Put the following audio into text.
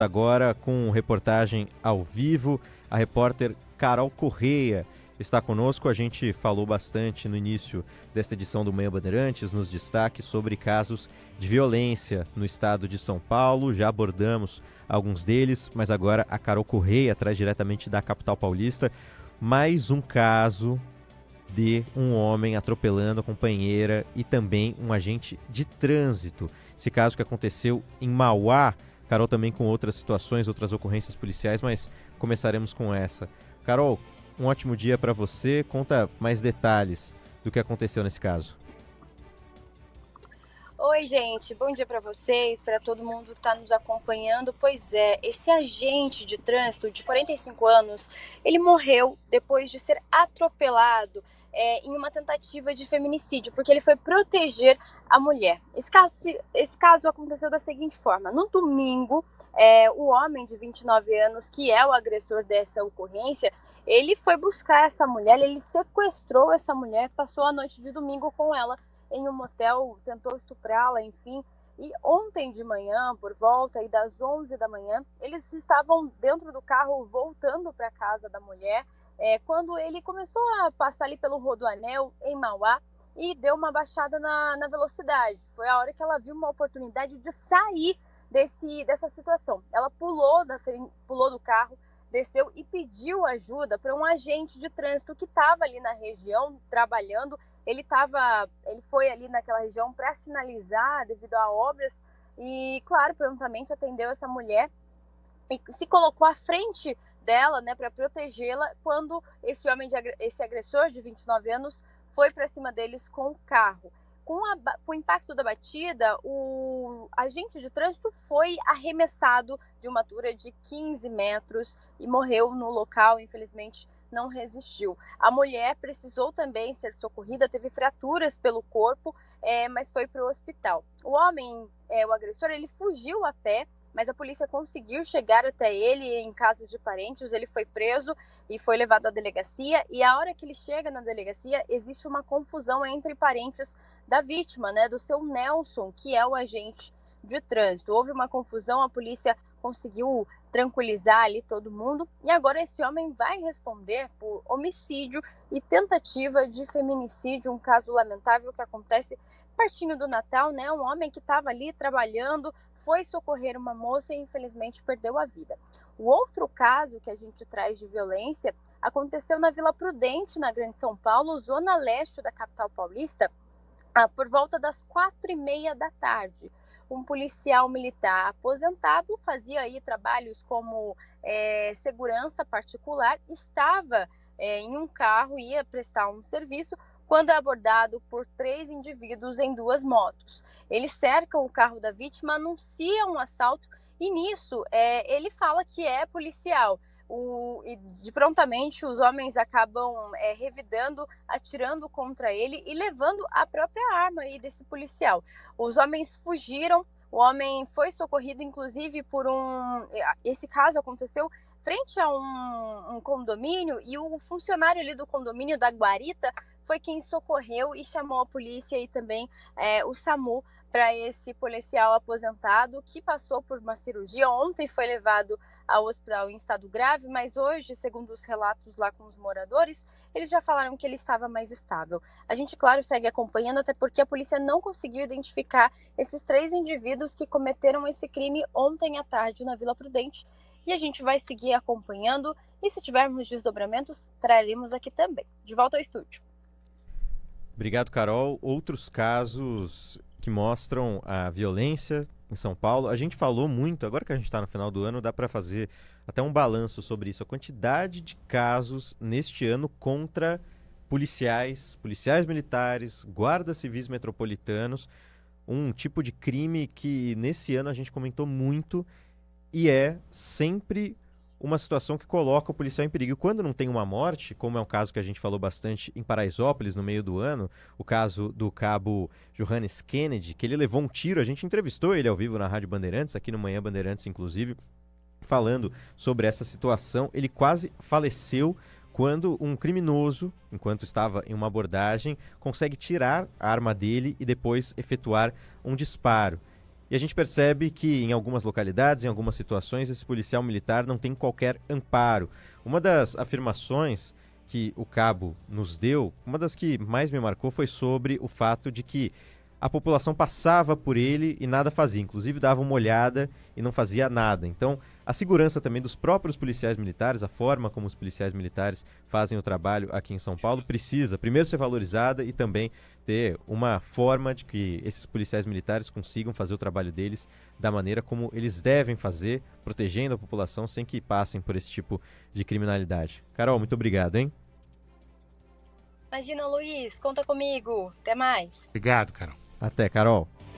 Agora com reportagem ao vivo, a repórter Carol Correia está conosco. A gente falou bastante no início desta edição do Manhã Bandeirantes, nos destaques sobre casos de violência no estado de São Paulo. Já abordamos alguns deles, mas agora a Carol Correia traz diretamente da capital paulista mais um caso de um homem atropelando a companheira e também um agente de trânsito. Esse caso que aconteceu em Mauá. Carol também com outras situações, outras ocorrências policiais, mas começaremos com essa. Carol, um ótimo dia para você. Conta mais detalhes do que aconteceu nesse caso. Oi, gente. Bom dia para vocês, para todo mundo que está nos acompanhando. Pois é, esse agente de trânsito de 45 anos, ele morreu depois de ser atropelado em uma tentativa de feminicídio, porque ele foi proteger a mulher. Esse caso aconteceu da seguinte forma: no domingo, o homem de 29 anos, que é o agressor dessa ocorrência, ele foi buscar essa mulher, ele sequestrou essa mulher, passou a noite de domingo com ela em um motel, tentou estuprá-la, enfim. E ontem de manhã, por volta aí das 11 da manhã, eles estavam dentro do carro voltando para a casa da mulher, quando ele começou a passar ali pelo Rodoanel, em Mauá, e deu uma baixada na velocidade. Foi a hora que ela viu uma oportunidade de sair dessa situação. Ela pulou do carro, desceu e pediu ajuda para um agente de trânsito que estava ali na região trabalhando. Ele foi ali naquela região para sinalizar devido a obras e, claro, prontamente atendeu essa mulher e se colocou à frente dela, né, para protegê-la, quando esse agressor de 29 anos foi para cima deles com o carro. Com o impacto da batida, o agente de trânsito foi arremessado de uma altura de 15 metros e morreu no local, infelizmente não resistiu. A mulher precisou também ser socorrida, teve fraturas pelo corpo, mas foi para o hospital. O homem, o agressor, ele fugiu a pé, mas a polícia conseguiu chegar até ele em casas de parentes. Ele foi preso e foi levado à delegacia, e a hora que ele chega na delegacia, existe uma confusão entre parentes da vítima, né, do seu Nelson, que é o agente de trânsito. Houve uma confusão, a polícia conseguiu tranquilizar ali todo mundo, e agora esse homem vai responder por homicídio e tentativa de feminicídio, um caso lamentável que acontece pertinho do Natal, né? Um homem que estava ali trabalhando, foi socorrer uma moça e infelizmente perdeu a vida. O outro caso que a gente traz de violência aconteceu na Vila Prudente, na Grande São Paulo, zona leste da capital paulista, por volta das 4h30 da tarde. Um policial militar aposentado fazia aí trabalhos como segurança particular, estava em um carro, ia prestar um serviço, quando é abordado por 3 indivíduos em 2 motos. Eles cercam o carro da vítima, anunciam um assalto e nisso ele fala que é policial. E prontamente os homens acabam revidando, atirando contra ele e levando a própria arma aí desse policial. Os homens fugiram, o homem foi socorrido inclusive por esse caso aconteceu frente a um condomínio, e o funcionário ali do condomínio da Guarita foi quem socorreu e chamou a polícia e também o SAMU para esse policial aposentado que passou por uma cirurgia. Ontem foi levado ao hospital em estado grave, mas hoje, segundo os relatos lá com os moradores, eles já falaram que ele estava mais estável. A gente, claro, segue acompanhando, até porque a polícia não conseguiu identificar esses 3 indivíduos que cometeram esse crime ontem à tarde na Vila Prudente, e a gente vai seguir acompanhando, e se tivermos desdobramentos, traremos aqui também. De volta ao estúdio. Obrigado, Carol. Outros casos que mostram a violência em São Paulo. A gente falou muito, agora que a gente está no final do ano, dá para fazer até um balanço sobre isso. A quantidade de casos neste ano contra policiais militares, guardas civis metropolitanos. Um tipo de crime que nesse ano a gente comentou muito e é sempre uma situação que coloca o policial em perigo. Quando não tem uma morte, como é um caso que a gente falou bastante em Paraisópolis no meio do ano, o caso do cabo Johannes Kennedy, que ele levou um tiro, a gente entrevistou ele ao vivo na Rádio Bandeirantes, aqui no Manhã Bandeirantes inclusive, falando sobre essa situação. Ele quase faleceu quando um criminoso, enquanto estava em uma abordagem, consegue tirar a arma dele e depois efetuar um disparo. E a gente percebe que em algumas localidades, em algumas situações, esse policial militar não tem qualquer amparo. Uma das afirmações que o cabo nos deu, uma das que mais me marcou foi sobre o fato de que a população passava por ele e nada fazia, inclusive dava uma olhada e não fazia nada. Então, a segurança também dos próprios policiais militares, a forma como os policiais militares fazem o trabalho aqui em São Paulo, precisa primeiro ser valorizada e também ter uma forma de que esses policiais militares consigam fazer o trabalho deles da maneira como eles devem fazer, protegendo a população sem que passem por esse tipo de criminalidade. Carol, muito obrigado, hein? Imagina, Luiz, conta comigo. Até mais. Obrigado, Carol. Até, Carol.